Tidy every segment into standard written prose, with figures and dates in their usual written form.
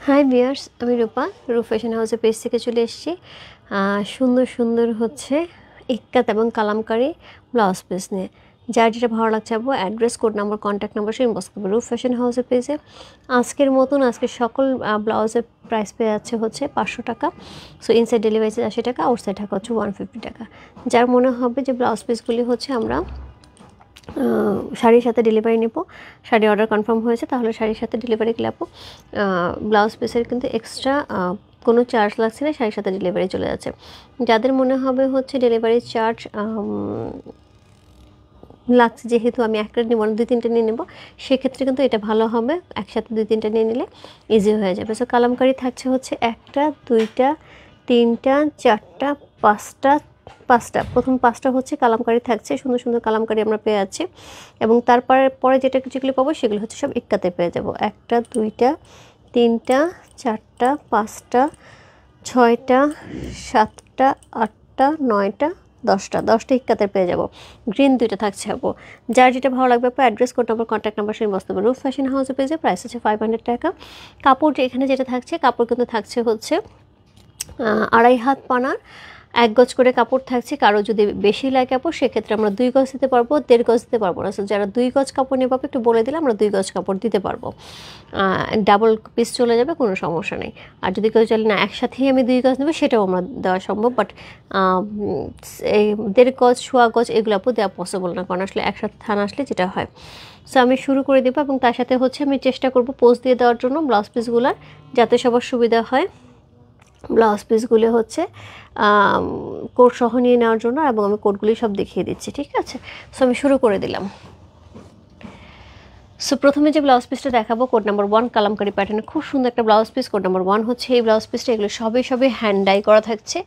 Hi viewers, আমি রূপা fashion হাউসের page থেকে চলে এসেছি। সুন্দর সুন্দর হচ্ছে ইক্কাত এবং কালামকারী ব্লাউজ পিস নিয়ে। যার যেটা ভালো লাগছে আপু address, code number, contact number সে ইনবক্স করবে ফ্যাশন হাউসের পেজে। আজকের মতন আজকে সকল ব্লাউজের প্রাইস পেয়ে যাচ্ছে হচ্ছে 500 টাকা। সো ইনসাইড ডেলিভারি 80 টাকা, আউটসাইড টাকা হচ্ছে 150 টাকা। যার মনে হবে যে ব্লাউজ পিসগুলি হচ্ছে আমরা শাড়ির সাথে ডেলিভারি নেব, শাড়ি অর্ডার কনফার্ম হয়েছে তাহলে শাড়ির সাথে ডেলিভারি গেলে আপু ব্লাউজ পিসের কিন্তু এক্সট্রা কোনো চার্জ লাগছে না, শাড়ির সাথে ডেলিভারি চলে যাচ্ছে। যাদের মনে হবে হচ্ছে ডেলিভারি চার্জ লাগছে, যেহেতু আমি একটা নেব না 2-3টা নিয়ে নেব, সেক্ষেত্রে কিন্তু এটা ভালো হবে, একসাথে 2-3টা নিয়ে নিলে ইজি হয়ে যাবে। সো কালামকারি থাকছে হচ্ছে 1টা 2টা 3টা 4টা 5টা প্রথম 5টা হচ্ছে কালামকারি থাকছে, সুন্দর সুন্দর কালামকারি আমরা পেয়ে যাচ্ছি। এবং তারপরে যেগুলো পাবো সেগুলো হচ্ছে সব ইক্কাতে পেয়ে যাব। 1টা 2টা 3টা 4টা 5টা 6টা 7টা 8টা 9টা 10টা ইক্কাতে পেয়ে যাব। গ্রিন 2টা থাকছে আপু। যার যেটা ভালো লাগবে আপু address, code number, contact number সেই বস্তু রূপ ফ্যাশন হাউসে পেয়ে যায়। প্রাইস হচ্ছে 500 টাকা। কাপড় এখানে যেটা থাকছে, কাপড় কিন্তু থাকছে হচ্ছে 2.5 হাত পানার 1 গজ করে কাপড় থাকছে। কারো যদি বেশি লাগে আপু সেক্ষেত্রে আমরা 2 গজ দিতে পারবো, 1.5 গজ দিতে পারবো না। সো যারা 2 গজ কাপড় নেবে একটু বলে দিলে আমরা 2 গজ কাপড় দিতে পারবো। ডাবল পিস চলে যাবে, কোনো সমস্যা নেই। আর যদি কেউ চলে না একসাথেই আমি 2 গজ নেবো, সেটাও আমরা দেওয়া সম্ভব, বাট এই 1.5 গজ সোয়া গজ এগুলো আপু দেওয়া পসিবল না, কারণ আসলে একসাথে থান আসলে যেটা হয়। সো আমি শুরু করে দেবো এবং তার সাথে হচ্ছে আমি চেষ্টা করব পোস্ট দিয়ে দেওয়ার জন্য ব্লাউজ পিসগুলোর, যাতে সবার সুবিধা হয়। ব্লাউজ পিসগুলো হচ্ছে কোড সহ নিয়ে নেওয়ার জন্য, এবং আমি কোডগুলি সব দেখিয়ে দিচ্ছি, ঠিক আছে? সো আমি শুরু করে দিলাম। সো প্রথমে যে ব্লাউজ পিসটা দেখাবো কোড নাম্বার 1 কালামকারি প্যাটার্নে, খুব সুন্দর একটা ব্লাউজ পিস। কোড নাম্বার 1 হচ্ছে এই ব্লাউজ পিসটা। এগুলো সবে হ্যান্ড ডাই করা থাকছে,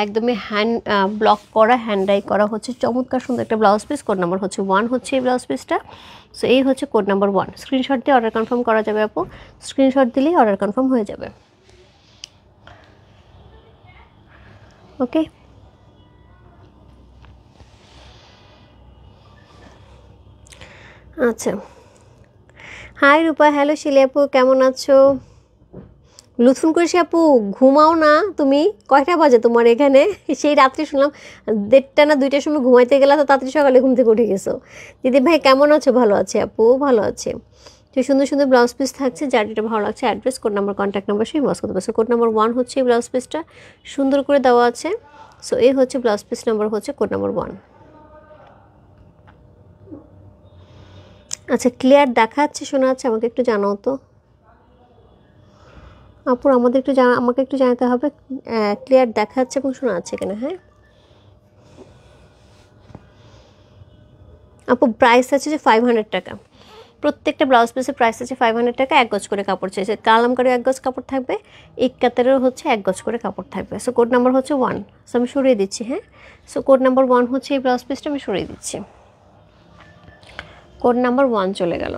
একদমই হ্যান্ড ব্লক করা, হ্যান্ড ডাই করা হচ্ছে, চমৎকার সুন্দর একটা ব্লাউজ পিস। কোড নাম্বার হচ্ছে 1 হচ্ছে এই ব্লাউজ পিসটা। সো এই হচ্ছে কোড নাম্বার 1। স্ক্রিনশট দিয়ে অর্ডার কনফার্ম করা যাবে আপু, স্ক্রিনশট দিলেই অর্ডার কনফার্ম হয়ে যাবে। ওকে, আচ্ছা। হাই রূপা, হ্যালো শিলি আপু, কেমন আছো? লুৎফুন করিস আপু, ঘুমাও না তুমি? কয়টা বাজে তোমার এখানে? সেই রাত্রে শুনলাম 1:30 না 2টার সময় ঘুমাইতে গেলা, তো তাড়াতাড়ি সকালে ঘুম থেকে উঠে গেছো। দিদি ভাই কেমন আছো? ভালো আছে আপু, ভালো আছে। তো সুন্দর সুন্দর ব্লাউজ পিস থাকছে, যার যেটা ভালো লাগছে address, code number, contact number সেই বস করতে পারছো। কোড নাম্বার 1 হচ্ছে এই ব্লাউজ পিসটা, সুন্দর করে দেওয়া আছে। সো এই হচ্ছে ব্লাউজ পিস নাম্বার হচ্ছে কোড নাম্বার 1। আচ্ছা, ক্লিয়ার দেখা যাচ্ছে, শোনা যাচ্ছে? আমাকে একটু জানাও তো আপুর, আমাকে একটু জানাতে হবে ক্লিয়ার দেখা যাচ্ছে এবং শোনা যাচ্ছে কিনা। হ্যাঁ আপু, প্রাইস আছে যে 500 টাকা। প্রত্যেকটা ব্লাউজ পিসের প্রাইস আছে 500 টাকা। 1 গজ করে কাপড় চাইছে, কালামকারি 1 গজ কাপড় থাকবে, ইক্কাতেরও হচ্ছে 1 গজ করে কাপড় থাকবে। সো কোড নাম্বার হচ্ছে 1। সো আমি সরিয়ে দিচ্ছি। হ্যাঁ, সো কোড নাম্বার 1 হচ্ছে এই ব্লাউজ পিসটা, আমি সরিয়ে দিচ্ছি। কোড নাম্বার 1 চলে গেল।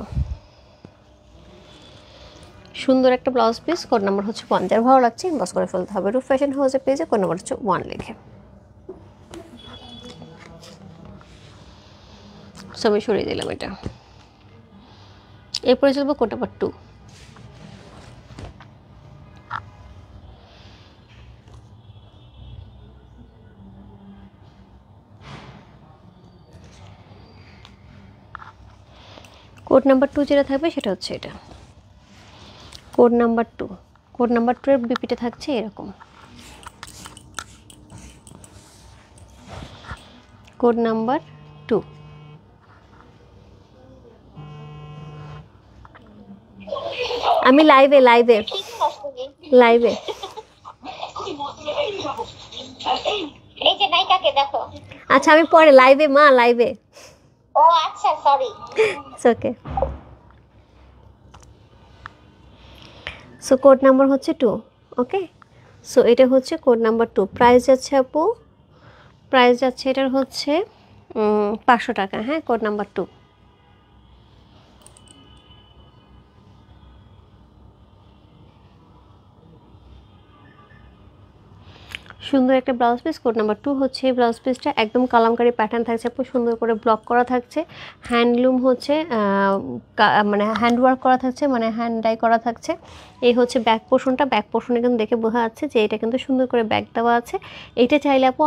সুন্দর একটা ব্লাউজ পিস, কোড নাম্বার হচ্ছে 1। যার ভালো লাগছে ইনবক্স করে ফেলতে হবে রূপ ফ্যাশন হাউসের পেজে, কোড নাম্বার হচ্ছে 1 লিখে। সো আমি সরিয়ে দিলাম এটা। এরপরে চলবো কোড নাম্বার 2। কোড নাম্বার 2 যেটা থাকবে সেটা হচ্ছে এটা, কোড নাম্বার 2। কোড নাম্বার 2 এর বিপিটা থাকছে এরকম, কোড নাম্বার 2। আমি লাইভে এই যে নায়িকাকে দেখো। আচ্ছা, আমি পরে লাইভে, মা লাইভে। ও আচ্ছা, sorry. It's okay. So code number হচ্ছে 2। ওকে, সো এটা হচ্ছে কোড নাম্বার 2। প্রাইস যাচ্ছে আপু, প্রাইস যাচ্ছে এটার হচ্ছে 500 টাকা। হ্যাঁ, কোড নাম্বার 2। সুন্দর একটা ব্লাউজ পিস। কোড নাম্বার 2 হচ্ছে এই ব্লাউজ পিসটা, একদম কালামকারী প্যাটার্ন থাকছে আপু, সুন্দর করে ব্লক করা থাকছে, হ্যান্ডলুম হচ্ছে মানে হ্যান্ডওয়ার্ক করা থাকছে, মানে হ্যান্ড ডাই করা থাকছে। এই হচ্ছে ব্যাক পোর্শনটা, ব্যাক পোর্শনে কিন্তু দেখে বোঝা যাচ্ছে যে এটা কিন্তু সুন্দর করে ব্যাক দেওয়া আছে। এইটা চাইলে আপু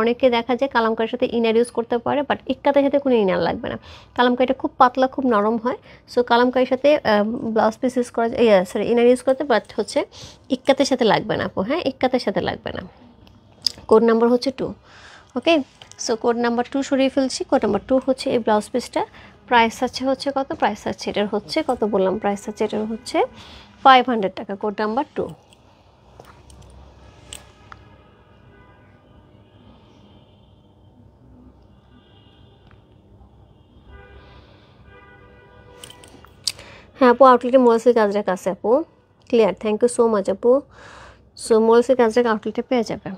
অনেকে দেখা যায় কালামকারীর সাথে ইনার ইউজ করতে পারে, বাট ইক্কাতের সাথে কোনো ইনার লাগবে না। কালামকারীটা খুব পাতলা, খুব নরম হয়। সো কালামকারীর সাথে ব্লাউজ পিস ইউজ করা, সরি ইনার ইউজ করতে, বাট হচ্ছে ইক্কাতের সাথে লাগবে না আপু, হ্যাঁ ইক্কাতের সাথে লাগবে না। কোড নাম্বার হচ্ছে 2। ওকে, সো কোড নাম্বার 2 সরিয়ে ফেলছি। কোড নাম্বার 2 হচ্ছে এই ব্লাউজ পিসটা। প্রাইস আছে হচ্ছে কত, প্রাইস আছে এটার হচ্ছে কত বললাম, প্রাইস আছে এটার হচ্ছে 500 টাকা। Code number 2। হ্যাঁ আপু, আউটলেটে মোলসের কাজটা কাছে আপু, clear, thank you so much আপু। সো মোলসের কাজটা আউটলেটে পেয়ে যাবে।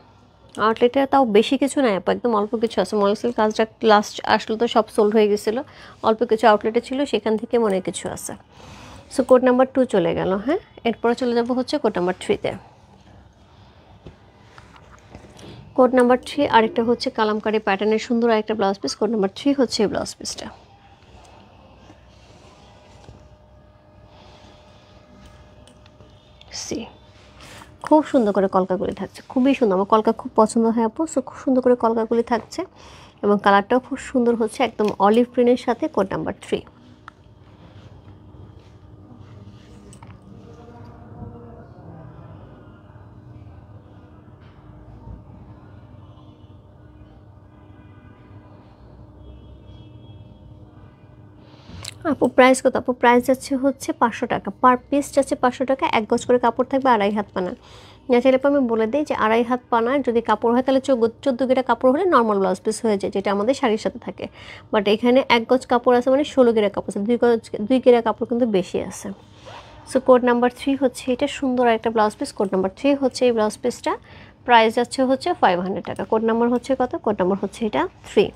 আউটলেটে তাও বেশি কিছু নাই আপু, একদম অল্প কিছু আছে। মোলসের কাজটা লাস্ট আসলে তো সব সোল্ড হয়ে গেছিলো, অল্প কিছু আউটলেটে ছিল, সেখান থেকে মনে কিছু আছে। সো কোড নাম্বার 2 চলে গেল। হ্যাঁ, এরপরে চলে যাব হচ্ছে কোড নাম্বার 3-তে। কোড নাম্বার 3 আরেকটা হচ্ছে কালামকারী প্যাটার্নের সুন্দর আরেকটা ব্লাউজ পিস। কোড নাম্বার 3 হচ্ছে এই ব্লাউজ পিসটা। সি, খুব সুন্দর করে কলকাগুলি থাকছে, খুবই সুন্দর, আমার কলকা খুব পছন্দ হয় আপু। সো খুব সুন্দর করে কলকাগুলি থাকছে এবং কালারটাও খুব সুন্দর হচ্ছে, একদম অলিভ গ্রিনের সাথে। Code number 3। আপু প্রাইস কত আপু, প্রাইস যাচ্ছে হচ্ছে 500 টাকা পার পিস, যাচ্ছে 500 টাকা। 1 গজ করে কাপড় থাকবে, 2.5 হাত পানা। চাইলে আমি বলে দিই যে 2.5 হাত পানার যদি কাপড় হয় তাহলে 14 গিরা কাপড় হলে নর্মাল ব্লাউজ পিস হয়ে যায়, যেটা আমাদের শাড়ির সাথে থাকে। বাট এখানে 1 গজ কাপড় আছে মানে 16 গিরা কাপড় আছে, 2 গিরা কাপড় কিন্তু বেশি আছে। সো কোড নাম্বার 3 হচ্ছে এটা, সুন্দর একটা ব্লাউজ পিস। কোড নাম্বার 3 হচ্ছে এই ব্লাউজ পিসটা, প্রাইস যাচ্ছে হচ্ছে 500 টাকা। কোড নাম্বার হচ্ছে কত, কোড নাম্বার হচ্ছে এটা 3।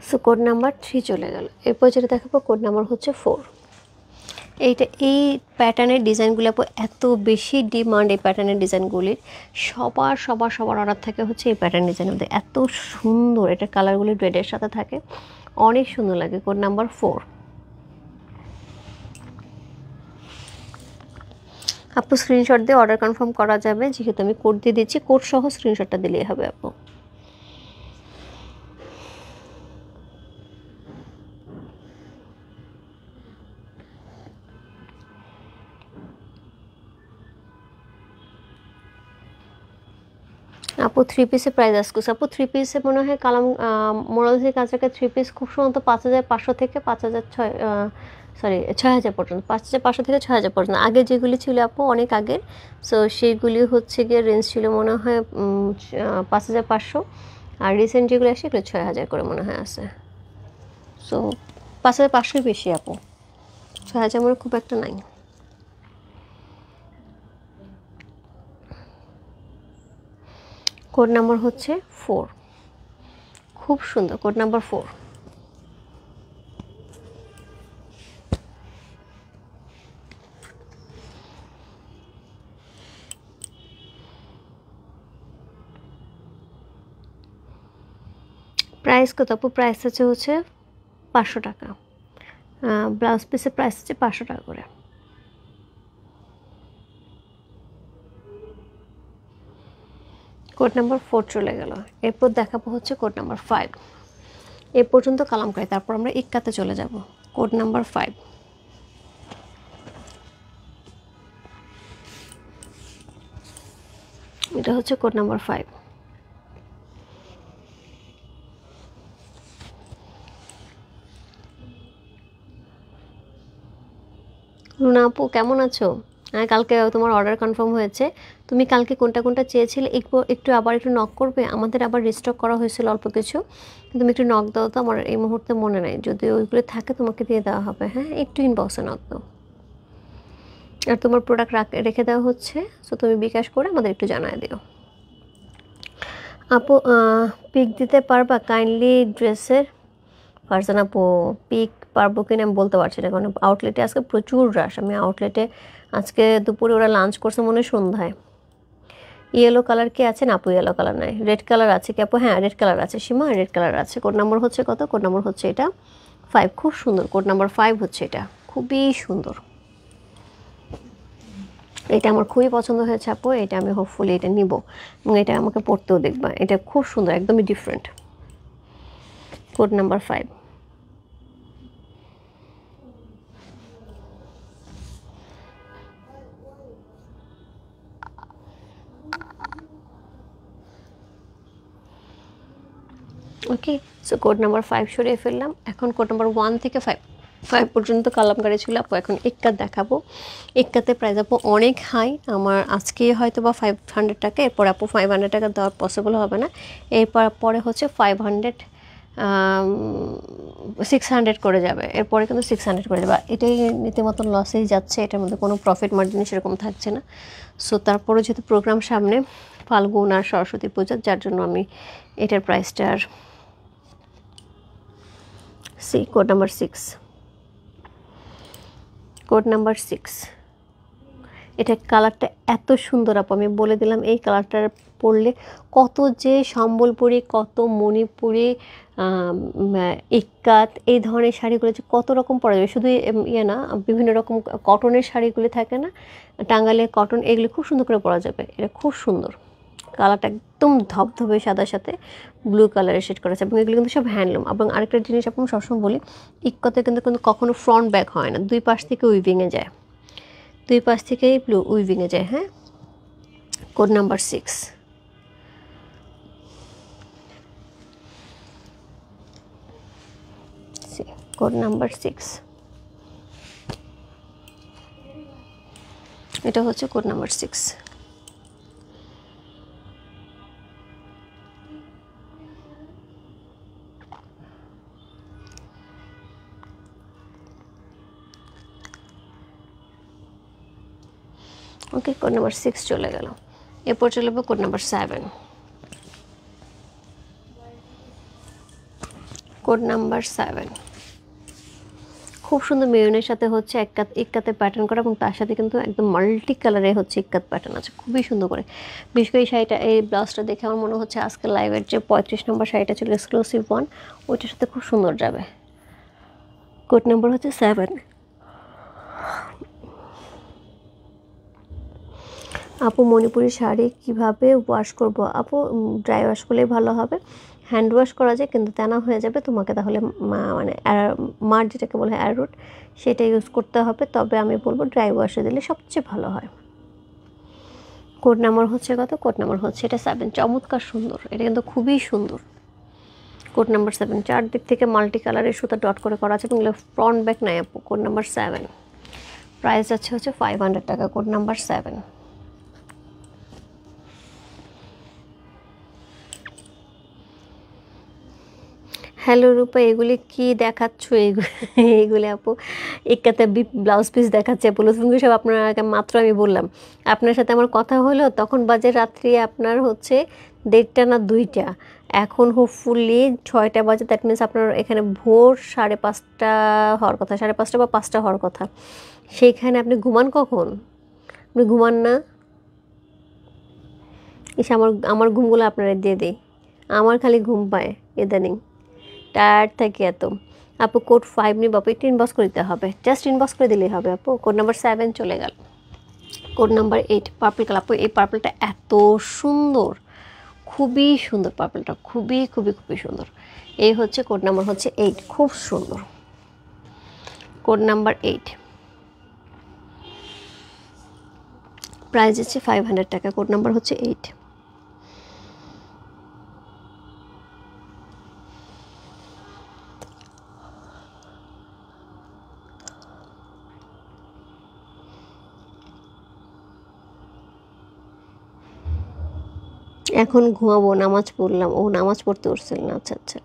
সো কোড নাম্বার 3 চলে গেল। এরপর যেটা দেখাবো কোড নাম্বার হচ্ছে 4। এই প্যাটার্নের ডিজাইনগুলো এত বেশি ডিমান্ড, এই প্যাটার্নের ডিজাইনগুলির সবার সবার সবার অর্ডার থাকে হচ্ছে এই প্যাটার্ন ডিজাইনগুলো, এত সুন্দর। এটা কালারগুলি রেডের সাথে থাকে, অনেক সুন্দর লাগে। Code number 4। আপু স্ক্রিনশট দিয়ে অর্ডার কনফার্ম করা যাবে, যেহেতু আমি কোড দিয়ে দিচ্ছি, কোড সহ স্ক্রিনশটটা দিলেই হবে আপু। আপু 3 পিসের প্রাইস আসছে আপু, 3 পিসে মনে হয় কালাম মোরালসের কাছাকাছি 3 পিস খুব সম্ভবত 5500 থেকে 5006, সরি 6000 পর্যন্ত, 5500 থেকে 6000 পর্যন্ত। আগে যেগুলি ছিল আপু অনেক আগের, সো সেইগুলি হচ্ছে গিয়ে রেঞ্জ ছিল মনে হয় 5500, আর রিসেন্ট যেগুলো আসে এগুলো 6000 করে মনে হয় আছে। সো 5500 বেশি আপু, 6000 মনে খুব একটা নাই। কোড নাম্বার হচ্ছে 4, খুব সুন্দর। Code number 4। প্রাইস কত আপু, প্রাইস আছে হচ্ছে 500 টাকা। ব্লাউজ পিসের প্রাইস হচ্ছে 500 টাকা করে। কোড নাম্বার 4 চলে গেল। এরপর দেখাবো হচ্ছে কোড নাম্বার 5। এ পর্যন্ত কালামকারী, তারপর আমরা ইক্কাতে চলে যাব। Code number 5। এটা হচ্ছে কোড নাম্বার 5। রুনা আপু কেমন আছো? কালকে তোমার অর্ডার কনফার্ম হয়েছে। তুমি কালকে কোনটা কোনটা চেয়েছিলে একটু আবার একটু নক করবে, আমাদের আবার রিস্টক করা হয়েছিল অল্প কিছু, তুমি একটু নক দাও তো, আমার এই মুহূর্তে মনে নেই, যদি ওইগুলো থাকে তোমাকে দিয়ে দেওয়া হবে। হ্যাঁ, একটু ইনবক্সে নক দাও। আর তোমার প্রোডাক্ট রেখে দেওয়া হচ্ছে, সো তুমি বিকাশ করে আমাদের একটু জানায় দিও। আপু পিক দিতে পারবা কাইন্ডলি ড্রেসের? ফারজান আপু পিক পারবো কিনা আমি বলতে পারছি না, কারণ আউটলেটে আজকে প্রচুর রাশ। আমি আউটলেটে আজকে দুপুরে ওরা লাঞ্চ করছে মনে হয় সন্ধ্যায়। ইয়েলো কালার কি আছে? না আপু ইয়েলো কালার নাই। রেড কালার আছে কি আপু? হ্যাঁ রেড কালার আছে সীমা, রেড কালার আছে। কোড নাম্বার হচ্ছে কত? কোড নাম্বার হচ্ছে এটা 5। খুব সুন্দর, কোড নাম্বার 5 হচ্ছে এটা, খুবই সুন্দর। এটা আমার খুবই পছন্দ হয়েছে আপু, এটা আমি হোপফুলি এটা নিব এবং এটা আমাকে পড়তেও দেখবা। এটা খুব সুন্দর, একদমই ডিফারেন্ট। Code number 5। ওকে, সো কোড নাম্বার 5 সরিয়ে ফেললাম। এখন কোড নাম্বার 1 থেকে 5 পর্যন্ত কালামকারি ছিল আপু। এখন ইক্কাত দেখাবো। ইক্কাতে প্রাইস আপু অনেক হাই। আমার আজকে হয়তো বা 500 টাকা, এরপর আপু 500 টাকা দেওয়া পসিবল হবে না। এরপর পরে হচ্ছে 500 600 করে যাবে, এরপরে কিন্তু 600 করে যাবে। এটাই রীতিমতো লসেই যাচ্ছে, এটার মধ্যে কোনো প্রফিট মার্জিন সেরকম থাকছে না। সো তারপরে যেহেতু প্রোগ্রাম সামনে ফাল্গুন আর সরস্বতী পূজা, যার জন্য আমি এটার প্রাইসটা আর কোড নাম্বার 6। কোড নাম্বার 6, এটা কালারটা এত সুন্দর আপু, আমি বলে দিলাম এই কালারটা পরলে কত যে সম্বলপুরি, কত মণিপুরি, ইক্কাত এই ধরনের শাড়িগুলো যে কত রকম পরা যাবে। শুধু ইয়ে না, বিভিন্ন রকম কটনের শাড়িগুলি থাকে না, টাঙ্গাইলে কটন, এগুলি খুব সুন্দর করে পরা যাবে। এটা খুব সুন্দর, কালারটা একদম ধবধবে সাদার সাথে ব্লু কালারের শেড করা আছে এবং এগুলো কিন্তু সব হ্যান্ডলুম। এবং আরেকটা জিনিস আপনার সবসময় বলি, ইক্কাতে কিন্তু কখনো ফ্রন্ট ব্যাক হয় না, দুই পাশ থেকে উইভিংয়ে যায়, দুই পাশ থেকেই উইভিংয়ে যায়। হ্যাঁ, কোড নাম্বার 6। কোড নাম্বার 6, এটা হচ্ছে কোড নাম্বার 6। ওকে, কোড নাম্বার 6 চলে গেল। এরপর চলে যাবো কোড নাম্বার 7। কোড নাম্বার 7 খুব সুন্দর মেরুনের সাথে হচ্ছে ইক্কাতে প্যাটার্ন করা এবং তার সাথে কিন্তু একদম মাল্টি কালারে হচ্ছে ইক্কাত প্যাটার্ন আছে, খুবই সুন্দর করে। বিশেষ করে এই শাড়িটা, এই ব্লাউজটা দেখে আমার মনে হচ্ছে আজকে লাইভের যে 35 নম্বর শাড়িটা ছিল এক্সক্লুসিভ ওয়ান, ওইটার সাথে খুব সুন্দর যাবে। কোড নাম্বার হচ্ছে 7। আপু মণিপুরি শাড়ি কিভাবে ওয়াশ করব? আপু ড্রাই ওয়াশ করলেই ভালো হবে, হ্যান্ড ওয়াশ করা যায় কিন্তু তেনা হয়ে যাবে, তোমাকে তাহলে মানে মার যেটাকে বলে অ্যারোরুট সেটা ইউজ করতে হবে। তবে আমি বলবো ড্রাই ওয়াশে দিলে সবচেয়ে ভালো হয়। কোড নাম্বার হচ্ছে কত? কোড নাম্বার হচ্ছে এটা 7। চমৎকার সুন্দর, এটা কিন্তু খুবই সুন্দর। কোড নাম্বার 7, চারদিক থেকে মাল্টি কালারের সুতা ডট করে করা আছে এবং ফ্রন্ট ব্যাক নাই আপু। কোড নাম্বার 7, প্রাইস আছে হচ্ছে 500 টাকা। Code number 7। হ্যালো রূপা, এগুলি কি দেখাচ্ছ? এইগুলি আপু ইক্কাতে ব্লাউজ পিস দেখাচ্ছে, পুলুসুঙ্গি সব আপনাকে মাত্র আমি বললাম। আপনার সাথে আমার কথা হলো তখন বাজে রাত্রি আপনার হচ্ছে 1:30 না 2টা, এখন হোপফুলি 6টা বাজে। দ্যাট মিনস আপনার এখানে ভোর 5:30 হওয়ার কথা, 5:30 বা 5টা হওয়ার কথা। সেইখানে আপনি ঘুমান কখন? আপনি ঘুমান না? এসে আমার ঘুমগুলো আপনারা দিয়ে দিই, আমার খালি ঘুম পায় ইদানিং, টায়ার্ড থাকি এত। আপু কোড 5 নিব আপু, একটু ইনবক্স করে দিতে হবে, জাস্ট ইনবক্স করে দিলেই হবে আপু। কোড নাম্বার 7 চলে গেল। Code number 8 purple colour. আপু এই পার্পলটা এত সুন্দর, খুবই সুন্দর পার্পলটা, খুবই খুবই খুবই সুন্দর। এই হচ্ছে কোড নাম্বার হচ্ছে 8, খুব সুন্দর। কোড নাম্বার 8, প্রাইস হচ্ছে 500 টাকা। কোড নাম্বার হচ্ছে 8। এখন ঘুমাবো, নামাজ পড়লাম। ও নামাজ পড়তে উঠছিল না, আচ্ছা আচ্ছা।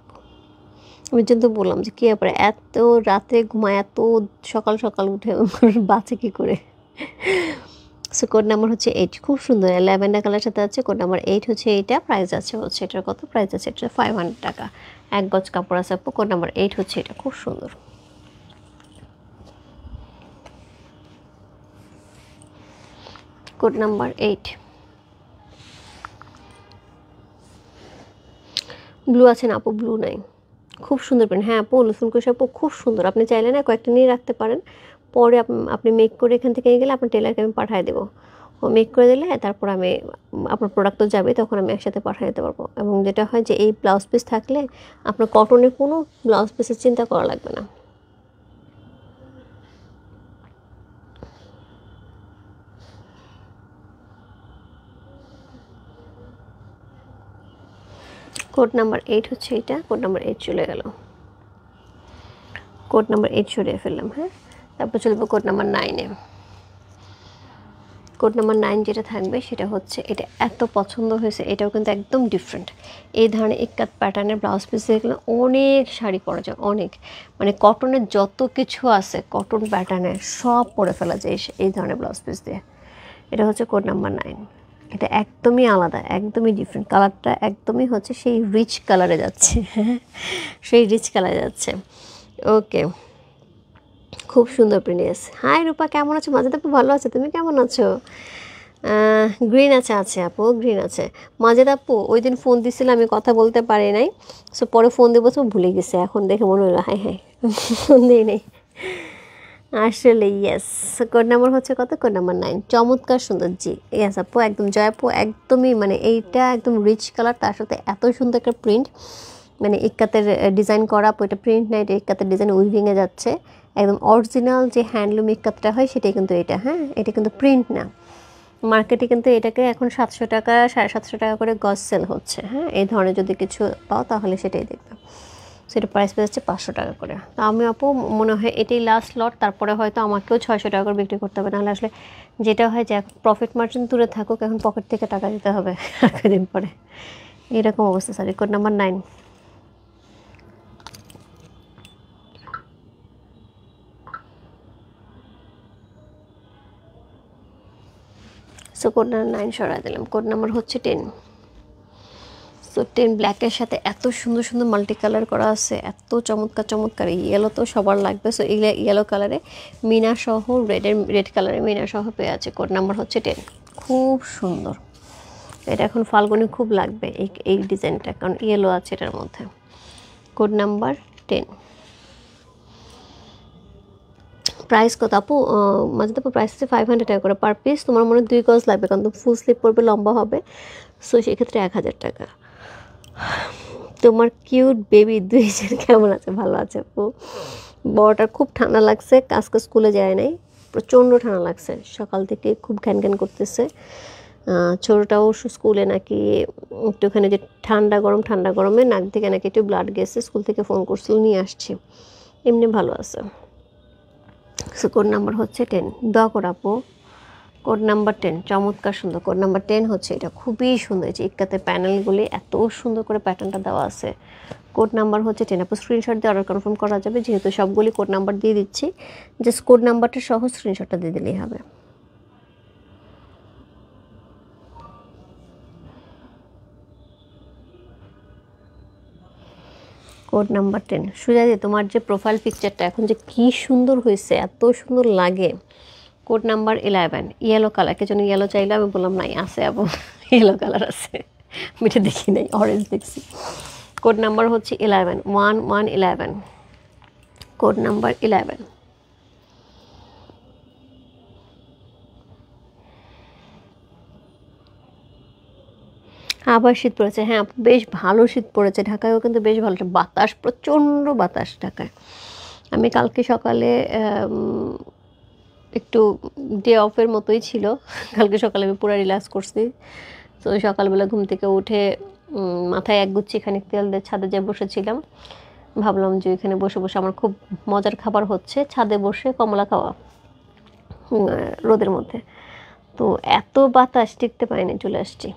আমি জন্য তো বললাম যে কী ব্যাপারে এত রাতে ঘুমায়, এত সকাল সকাল উঠে বাঁচে কী করে। সো কোড নাম্বার হচ্ছে 8, খুব সুন্দর ল্যাভেন্ডার কালার সাথে আছে। কোড নাম্বার 8 হচ্ছে এইটা, প্রাইস আছে হচ্ছে এটার কত প্রাইস আছে, এটা 500 টাকা, 1 গজ কাপড় আছে আপু। কোড নাম্বার 8 হচ্ছে এটা, খুব সুন্দর। কোড নাম্বার 8 ব্লু আছে না আপু? ব্লু নাই, খুব সুন্দর প্যান্ট। হ্যাঁ আপু, ফুলকুশি আপু খুব সুন্দর, আপনি চাইলে না কয়েকটা নিয়ে রাখতে পারেন, পরে আপনি মেক করে এখান থেকে নিয়ে গেলে আপনার টেলারকে আমি পাঠিয়ে দেবো, ও মেক করে দিলে তারপর আমি আপনার প্রোডাক্ট তো যাবে, তখন আমি একসাথে পাঠিয়ে দিতে পারবো। এবং যেটা হয় যে এই ব্লাউজ পিস থাকলে আপনার কটনের কোনো ব্লাউজ পিসের চিন্তা করা লাগবে না। কোড নাম্বার 8 হচ্ছে এটা, কোড নাম্বার 8 চলে গেল, কোড নাম্বার 8 সরিয়ে ফেললাম। হ্যাঁ, তারপর চলবো কোড নাম্বার 9-এ। কোড নাম্বার 9 যেটা থাকবে সেটা হচ্ছে, এটা এত পছন্দ হয়েছে, এটাও কিন্তু একদম ডিফারেন্ট। এই ধরনের ইক্কাত প্যাটার্নের ব্লাউজ পিস দেখলে অনেক শাড়ি পরা যায়, অনেক, মানে কটনের যত কিছু আছে কটন প্যাটার্নের সব পরে ফেলা যায় এই ধরনের ব্লাউজ পিস দিয়ে। এটা হচ্ছে কোড নাম্বার 9। এটা একদমই আলাদা, একদমই ডিফারেন্ট, কালারটা একদমই হচ্ছে সেই রিচ কালারে যাচ্ছে, সেই রিচ কালারে যাচ্ছে। ওকে, খুব সুন্দর প্রিন্ট। হাই রূপা, কেমন আছো? মাঝে আপু ভালো আছে, তুমি কেমন আছো? গ্রিন আছে, আছে আপু গ্রিন আছে। মাঝে আপু ওই দিন ফোন দিছিলাম, আমি কথা বলতে পারি নাই, সো পরে ফোন দেবো তো ভুলে গেছে, এখন দেখে মনে হলো হাই হাই ফোন দিই নেই আসলে। ইয়েস, কোড নাম্বার হচ্ছে কত? কোড নাম্বার 9, চমৎকার সুন্দর। জি ইয়েস আপু, একদম জয় আপু, একদমই মানে এইটা একদম রিচ কালার, তার সাথে এত সুন্দর একটা প্রিন্ট, মানে ইক্কাতের ডিজাইন করা আপু, এটা প্রিন্ট না, এটা ইক্কাতের ডিজাইন উইভিংয়ে যাচ্ছে, একদম অরিজিনাল যে হ্যান্ডলুম ইক্কাতটা হয় সেটাই কিন্তু এটা। হ্যাঁ, এটা কিন্তু প্রিন্ট না। মার্কেটে কিন্তু এটাকে এখন 700 টাকা 750 টাকা করে গজ সেল হচ্ছে। হ্যাঁ, এই ধরনের যদি কিছু পাও তাহলে সেটাই দেখবে। সেটা প্রাইস পেয়ে যাচ্ছে 500 টাকা করে। তো আমি আপু মনে হয় এটাই লাস্ট লট, তারপরে হয়তো আমাকেও 600 টাকা করে বিক্রি করতে হবে, নাহলে আসলে যেটা হয় যে এখন প্রফিট মার্জিন দূরে থাকুক, এখন পকেট থেকে টাকা দিতে হবে কয়েকদিন পরে, এরকম অবস্থা। Sorry, code number 9। So code number 9 সরাই দিলাম। কোড নাম্বার হচ্ছে 10। সো 10 ব্ল্যাকের সাথে এত সুন্দর সুন্দর মাল্টি কালার করা আছে, এত চমৎকার চমৎকার। ইয়েলো তো সবার লাগবে, সো ইয়েলো কালারে মিনা সহ রেড কালারে মিনা সহ পেয়ে আছে। কোড নাম্বার হচ্ছে 10, খুব সুন্দর। এটা এখন ফাল্গুনি খুব লাগবে এই ডিজাইনটা, কারণ ইয়েলো আছে এটার মধ্যে। Code number 10। প্রাইস কত আপু? মাঝে আপু প্রাইস হচ্ছে 500 টাকা করে পার পিস। তোমার মনে 2 গজ লাগবে, কারণ তো ফুল স্লিপ পরবে, লম্বা হবে, সো সেক্ষেত্রে 1000 টাকা। তোমার কিউট বেবি 2 জন কেমন আছে? ভালো আছে আপু। বড়টার খুব ঠান্ডা লাগছে, আজকে স্কুলে যায় নাই, প্রচণ্ড ঠান্ডা লাগছে, সকাল থেকে খুব ঘ্যান ঘ্যান করতেছে। ছোটোটাও স্কুলে নাকি একটুখানি যে ঠান্ডা গরমে নাক থেকে নাকি একটু ব্লাড গেছে, স্কুল থেকে ফোন করছিল, নিয়ে আসছি, এমনি ভালো আছে। সো কোড নাম্বার হচ্ছে 10, দোয়া কর আপু। কোড নাম্বার 10 চমৎকার সুন্দর। কোড নাম্বার 10 হচ্ছে এটা, খুবই সুন্দর। যে ইক্কাতে প্যানেলগুলি এত সুন্দর করে প্যাটার্নটা দেওয়া আছে। কোড নাম্বার হচ্ছে 10। আপু স্ক্রিনশট দিয়ে অর্ডার কনফার্ম করা যাবে, যেহেতু সবগুলি কোড নাম্বার দিয়ে দিচ্ছি, জাস্ট কোড নাম্বারটা সহ স্ক্রিনশটটা দিয়ে দিলেই হবে। Code number 10। সুজাদি, তোমার যে প্রোফাইল পিকচারটা এখন যে কী সুন্দর হয়েছে, এত সুন্দর লাগে। Code number 11, yellow colour. কে জন্য ইয়েলো চাইলে, আমি বললাম নাই, আছে আপু ইয়েলো কালার আছে, আমি এটা দেখি নাই, অরেঞ্জ দেখছি। কোড নাম্বার হচ্ছে 11, 1111। Code number 11। আবার শীত পড়েছে। হ্যাঁ, বেশ ভালো শীত পড়েছে, ঢাকায়ও কিন্তু বেশ ভালো, বাতাস, প্রচণ্ড বাতাস ঢাকায়। আমি কালকে সকালে একটু ডে অফের মতোই ছিল, কালকে সকালে আমি পুরো রিল্যাক্স করছি। তো সকালবেলা ঘুম থেকে উঠে মাথায় একগুচ্ছি খানিক তেল দিয়ে ছাদে যেয়ে বসেছিলাম, ভাবলাম যে এখানে বসে বসে আমার খুব মজার খাবার হচ্ছে ছাদে বসে কমলা খাওয়া রোদের মধ্যে। তো এত বাতাস টিকতে পারিনি, চলে আসছি।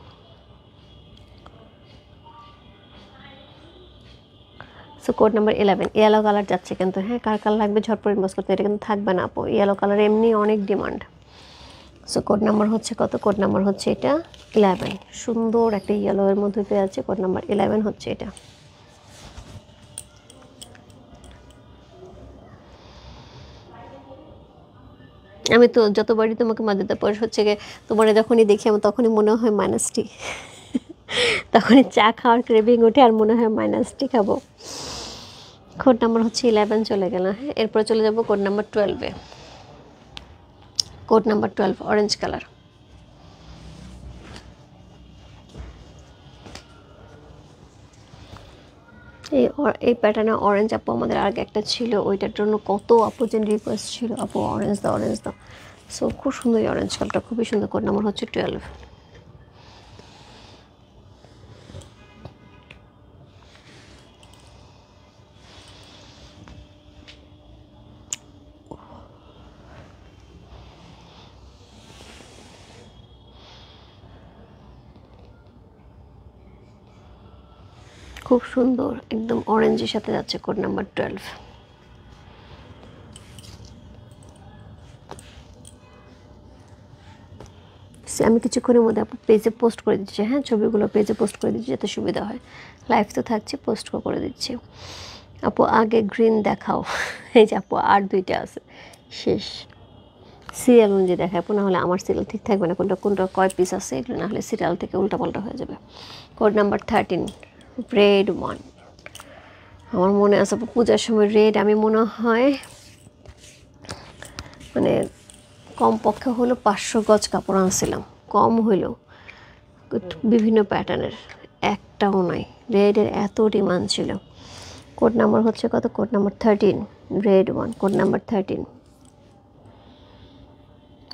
So code number 11 yellow colour যাচ্ছে কিন্তু, হ্যাঁ কার কার লাগবে ঝটপট ইনবক্স করতে, এটা কিন্তু থাকবে না আপু, ইয়েলো কালার এমনি অনেক ডিমান্ড। সো কোড নাম্বার হচ্ছে কত, কোড নাম্বার হচ্ছে এটা 11, সুন্দর একটা ইয়েলো এর মধ্যে পেয়ে আছে, কোড নাম্বার 11 হচ্ছে এটা। আমি তো যতবারই তোমাকে মাঝে পর হচ্ছে গিয়ে তোমার যখনই দেখি আমার তখনই মনে হয় মাইনাসটি, তখনই চা খাওয়ার ক্রেভিং ওঠে আর মনে হয় মাইনাসটি খাবো। কোড নাম্বার হচ্ছে 11 চলে গেল, হ্যাঁ এরপরে চলে যাব কোড নাম্বার 12-এ। Code number 12 orange colour. এই প্যাটার্নে অরেঞ্জ আপু আমাদের আগে একটা ছিল, ওইটার জন্য কত আপু যেন রিকোয়েস্ট ছিল, আপু অরেঞ্জ দাও অরেঞ্জ দাও। সো খুব সুন্দর এই অরেঞ্জ কালারটা, খুবই সুন্দর। কোড নাম্বার হচ্ছে 12। খুব সুন্দর একদম অরেঞ্জের সাথে যাচ্ছে কোড নাম্বার 12। আমি কিছুক্ষণের মধ্যে আপু পেজে পোস্ট করে দিচ্ছি, হ্যাঁ ছবিগুলো পেজে পোস্ট করে দিচ্ছি যাতে সুবিধা হয়, লাইভ তো থাকছে পোস্ট করে দিচ্ছি। আপু আগে গ্রিন দেখাও, এই যে আপু আর 2টা আছে, শেষ সিরিয়াল অনুযায়ী দেখায় আপু, না হলে আমার সিরিয়াল ঠিক থাকবে না, কোনটা কোনটা কয় পিস আছে এগুলো না হলে সিরিয়াল থেকে উল্টাপাল্টা হয়ে যাবে। Code number 13 red 1। আমার মনে আছে আপু পূজার সময় রেড আমি মনে হয় মানে কমপক্ষে হলো 500 গজ কাপড় আনছিলাম, কম হইলেও বিভিন্ন প্যাটার্নের, একটাও নাই, রেডের এত ডিমান্ড ছিল। কোড নাম্বার হচ্ছে কত, code number 13 red 1, code number 13।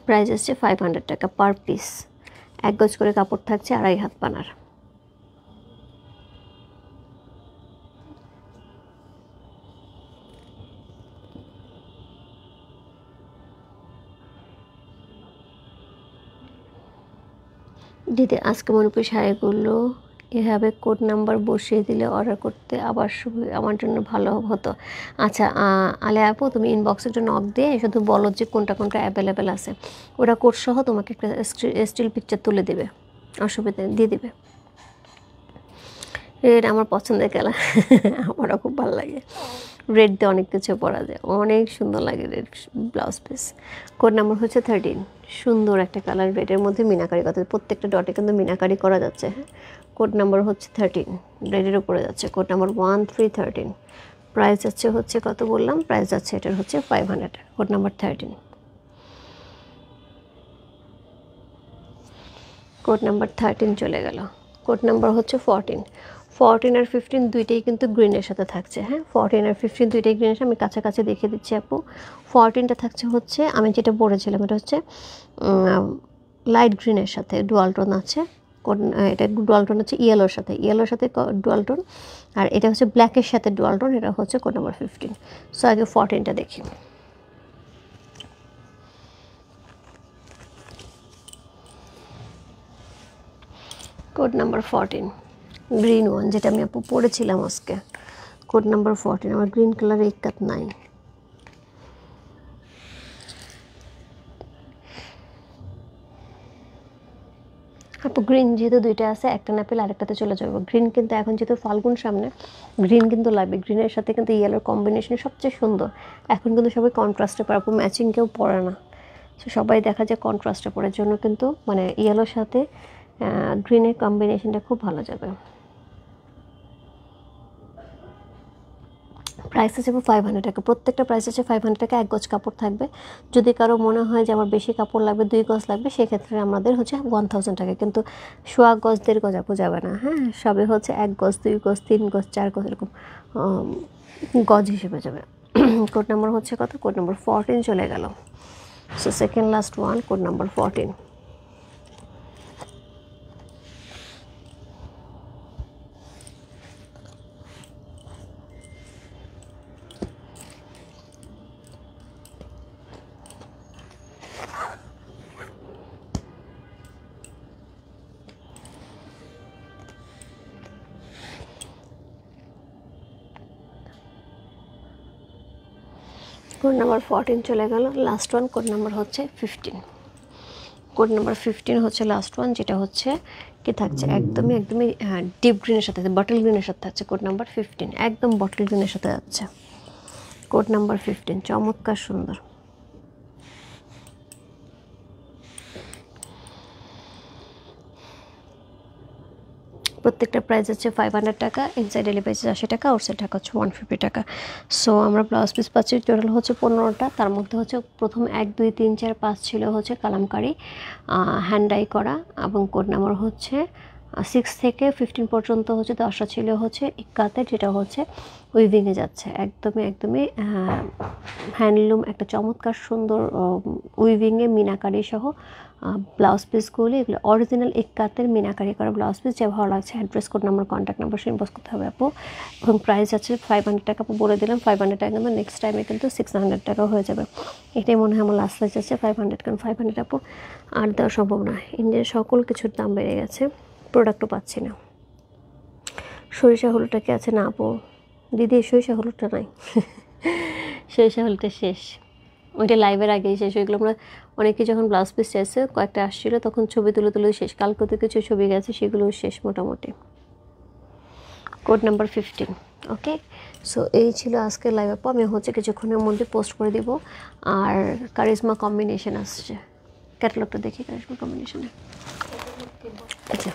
Price হচ্ছে 500 টাকা পার পিস, 1 গজ করে কাপড় থাকছে, 2.5 হাত পানার। দিদি আজকে মণিপুরি শাড়িগুলো এভাবে কোড নাম্বার বসিয়ে দিলে অর্ডার করতে আবার আমার জন্য ভালো হতো। আচ্ছা আলে আপু তুমি ইনবক্সে একটু নক দিয়ে শুধু বলো যে কোনটা কোনটা অ্যাভেলেবেল আছে, ওরা কোড সহ তোমাকে একটা স্টিল পিকচার তুলে দেবে, অসুবিধা দিয়ে দেবে। রেড আমার পছন্দের কালার, আমারও খুব ভালো লাগে, রেড দিয়ে অনেক কিছু পরা যায়, অনেক সুন্দর লাগে red blouse piece. Code number হচ্ছে 13, সুন্দর একটা কালার রেডের মধ্যে মিনাকারি করা, প্রত্যেকটা ডটে কিন্তু মিনাকারি করা যাচ্ছে, হ্যাঁ কোড নাম্বার হচ্ছে 13 রেডের উপরে যাচ্ছে, কোড নাম্বার 1313। প্রাইস যাচ্ছে হচ্ছে কত বললাম, প্রাইস যাচ্ছে এটার হচ্ছে 500, কোড নাম্বার 13। কোড নাম্বার 13 চলে গেল। কোড নাম্বার হচ্ছে 14 আর 15 দুইটাই কিন্তু গ্রিনের সাথে থাকছে, হ্যাঁ 14 আর 15 দুইটাই গ্রিনের সাথে, আমি কাছাকাছি দেখিয়ে দিচ্ছি আপু। 14টা থাকছে হচ্ছে আমি যেটা বলেছিলাম, এটা হচ্ছে লাইট গ্রিনের সাথে ডুয়াল টোন আছে, এটা ডুয়াল টোন হচ্ছে ইয়েলোর সাথে ডুয়াল টোন, আর এটা হচ্ছে ব্ল্যাকের সাথে ডুয়াল টোন, এটা হচ্ছে কোড নাম্বার 15। সো আগে 14টা দেখি। কোড নাম্বার 14 গ্রিন 1, যেটা আমি আপু পরেছিলাম আজকে, কোড নাম্বার 14। আমার গ্রিন কালারে ইক্কাত নাই। আপু গ্রিন যেহেতু দুইটা আছে, একটা না পেলে আরেকটাতে চলে যাবো। গ্রিন কিন্তু এখন যেহেতু ফাল্গুন সামনে, গ্রিন কিন্তু লাগবে, গ্রিনের সাথে কিন্তু ইয়েলোর কম্বিনেশন সবচেয়ে সুন্দর। এখন কিন্তু সবাই কন্ট্রাস্টে পরে, আপু ম্যাচিং কেউ পরে না, তো সবাই দেখা যায় কন্ট্রাস্টে পরার জন্য কিন্তু মানে ইয়েলোর সাথে গ্রিনের কম্বিনেশনটা খুব ভালো যাবে। প্রাইস আছে 500 টাকা, প্রত্যেকটা প্রাইস আছে 500 টাকা, 1 গজ কাপড় থাকবে। যদি কারো মনে হয় যে আমার বেশি কাপড় লাগবে, 2 গজ লাগবে, সেক্ষেত্রে আমাদের হচ্ছে 1000 টাকা, কিন্তু সোয়া গজ 1.5 গজ আপু যাবে না, হ্যাঁ সবে হচ্ছে 1 গজ 2 গজ 3 গজ 4 গজ এরকম গজ হিসেবে যাবে। কোড নাম্বার হচ্ছে কত, কোড নাম্বার 14 চলে গেল। So second last one, code number 14। Code number 14 চলে গেল। লাস্ট ওয়ান কোড নাম্বার হচ্ছে 15। কোড নাম্বার 15 হচ্ছে লাস্ট ওয়ান, যেটা হচ্ছে কি থাকছে একদমই ডিপ গ্রিনের সাথে, বটল গ্রিনের সাথে থাকছে। কোড নাম্বার 15 একদম বটল গ্রিনের সাথে যাচ্ছে। কোড নাম্বার 15 চমৎকার সুন্দর। প্রত্যেকটা প্রাইস হচ্ছে 500 টাকা, ইনসাইড ডেলিভারি 80 টাকা, আউটসাইড টাকা হচ্ছে 150 টাকা। সো আমরা ব্লাউজ পিস পাচ্ছি টোটাল হচ্ছে 15টা। তার মধ্যে হচ্ছে প্রথম 1 2 3 4 5 ছিল হচ্ছে কালামকারি হ্যান্ড ডাই করা, এবং কোড নাম্বার হচ্ছে 6 থেকে 15 পর্যন্ত হচ্ছে 10টা ছিল হচ্ছে ইক্কাতে, যেটা হচ্ছে উইভিংয়ে যাচ্ছে। একদমই হ্যান্ডলুম একটা চমৎকার সুন্দর উইভিংয়ে মিনাকারি সহ ব্লাউজ পিসগুলি, এগুলো অরিজিনাল ইক্কাতের মিনাকারি করা ব্লাউজ পিস। যা ভালো লাগছে address, code number, contact number inbox করতে হবে আপু। এবং প্রাইস আছে 500 টাকা আপু বলে দিলাম। 500 টাকা কিন্তু নেক্সট টাইমে কিন্তু 600 টাকা হয়ে যাবে। এটাই মনে হয় আমার লাস্ট প্রাইস আছে 500, কারণ 500 আপু আর দেওয়া সম্ভব না। ইন্ডিয়ার সকল কিছুর দাম বেড়ে গেছে, প্রোডাক্টও পাচ্ছি না। সরিষা হলুদটা কি আছে? না আপু দিদি সরিষা হলুদটা নাই। সরিষা হলুদটা শেষ, ওইটা লাইভের আগেই শেষ হয়ে গেলো। আমরা অনেকে যখন ব্লাউজ পিস চাইছে কয়েকটা আসছিলো, তখন ছবি তুলে শেষ। কালকে তো কিছু ছবি গেছে, সেগুলো শেষ মোটামুটি। Code number 15। ওকে, সো এই ছিল আজকের লাইভ আপু। আমি হচ্ছে কিছুক্ষণের মধ্যে পোস্ট করে দিব। আর কারিজমা কম্বিনেশন আসছে, ক্যাটালগটা দেখি কারিজমা কম্বিনেশনে। আচ্ছা,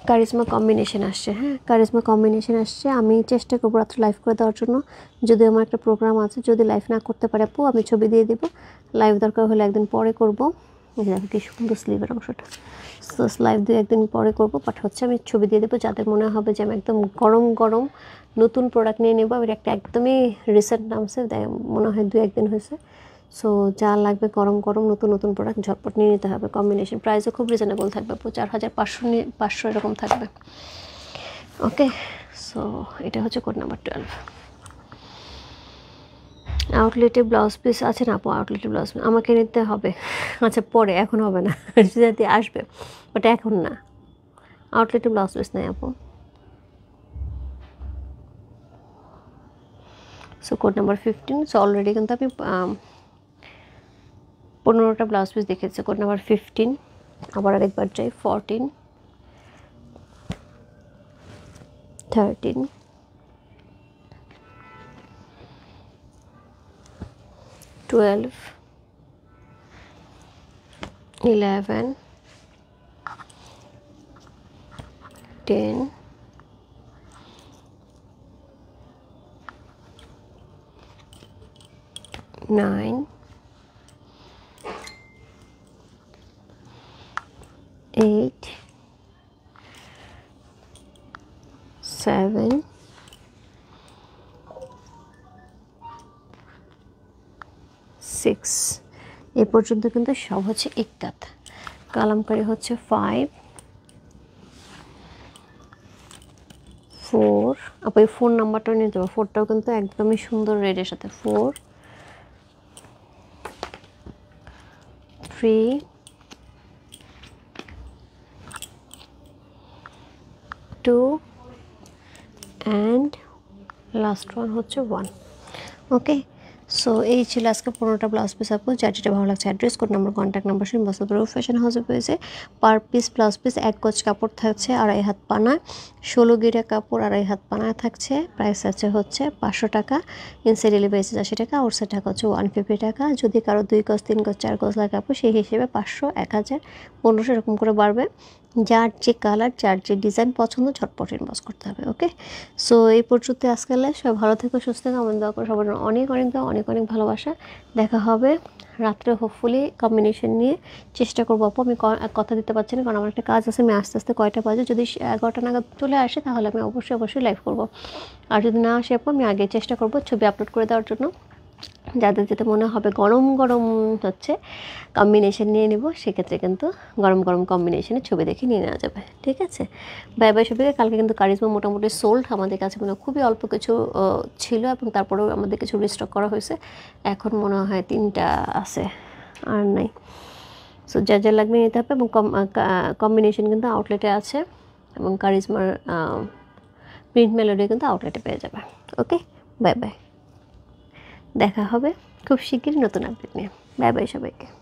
কারিজমা কম্বিনেশন আসছে। হ্যাঁ, কারিজমা কম্বিনেশন আসছে। আমি চেষ্টা করবো রাত্রে লাইভ করে দেওয়ার জন্য। যদি আমার একটা প্রোগ্রাম আছে, যদি লাইভ না করতে পারে আপু, আমি ছবি দিয়ে দিব। লাইভ দরকার হলে একদিন পরে করবো। দেখো কি সুন্দর স্লিভের অংশটা। সো লাইভ 2 একদিন পরে করবো, বাট হচ্ছে আমি ছবি দিয়ে দেবো, যাদের মনে হবে যে আমি একদম গরম নতুন প্রোডাক্ট নিয়ে নেবো। আমি একটা একদমই রিসেন্ট নামছে, মনে হয় 2-1 দিন হয়েছে। সো যা লাগবে গরম নতুন প্রোডাক্ট ঝটপট নিয়ে নিতে হবে। কম্বিনেশন প্রাইসও খুব রিজনেবল থাকবে আপু, 4500 এরকম থাকবে। ওকে, সো এটা হচ্ছে কোড নাম্বার 12। আউটলেটে ব্লাউজ পিস আছে না আপু? আউটলেটে ব্লাউজ পিস আমাকে নিতে হবে। আচ্ছা পরে, এখন হবে না, যদি আসবে, বাট এখন না। আউটলেটে ব্লাউজ পিস নেই আপু। So code number 15। So already কিন্তু আমি 15টা ব্লাউজ পিস দেখেছি। Code number 15। আবার আরেকবার যাই। 14, 13, 12, 11, 10, 9, 8, 7, 6। এই পর্যন্ত কিন্তু সব হচ্ছে ইক্কাত। কালামকারি হচ্ছে 5, 4। আপু এই 4 নাম্বারটাও নিয়ে যাবো। 4টাও কিন্তু একদমই সুন্দর রেডের সাথে। 4, 3, 2 অ্যান্ড লাস্ট ওয়ান হচ্ছে 1। ওকে, সো এই ছিল আজকে 15টা ব্লাউজ পিস আপু। যার যেটা ভালো লাগছে address, code number, contact number শুনে বসতে পারবো। ফ্যাশন হাউসে পেয়েছে পার পিস ব্লাউজ পিস 1 গজ কাপড় থাকছে, 2.5 হাত পানা, 16 গিরা কাপড় 2.5 হাত পানা থাকছে। প্রাইস আছে হচ্ছে 500 টাকা, ইনসাইড ডেলিভারি 80 টাকা, আউটসাইড টাকা হচ্ছে 150 টাকা। যদি কারো 2 গজ 3 গজ 4 গজ লাগে আপু, সেই হিসেবে 500, 1000, 1500 এরকম করে বাড়বে। যার যে কালার, যার যে ডিজাইন পছন্দ, ঝটপট ইনবক্স করতে হবে। ওকে, সো এই পর্যন্ত আজকাল সবাই ভালো থেকো, সুস্থ থেকো। আমার দোয়া করে সবার অনেক অনেক ভালোবাসা। দেখা হবে রাত্রে হোপফুলি কম্বিনেশন নিয়ে। চেষ্টা করবো আপু, আমি কথা দিতে পারছি না, কারণ আমার একটা কাজ আছে। আমি আস্তে আস্তে কয়টা বাজে, যদি 11টা নাগাদ চলে আসে তাহলে আমি অবশ্যই লাইভ করবো। আর যদি না আসে আপু, আমি আগে চেষ্টা করবো ছবি আপলোড করে দেওয়ার জন্য। যাদের যেতে মনে হবে গরম হচ্ছে কম্বিনেশন নিয়ে নেব, সেক্ষেত্রে কিন্তু গরম কম্বিনেশনের ছবি দেখে নিয়ে নেওয়া যাবে। ঠিক আছে, বাই সবাইকে। কালকে কিন্তু কারিজমা মোটামুটি সোল্ড। আমাদের কাছে মানে খুবই অল্প কিছু ছিল, এবং তারপরেও আমাদের কিছু রিস্টক করা হয়েছে। এখন মনে হয় 3টা আছে, আর নাই। সো যা লাগবে নিতে হবে। এবং কম্বিনেশন কিন্তু আউটলেটে আছে, এবং কারিজমার প্রিন্ট মেলোডি কিন্তু আউটলেটে পেয়ে যাবে। ওকে, বাই। দেখা হবে খুব শিগগিরই নতুন আপডেট নিয়ে। বাই বাই সবাইকে।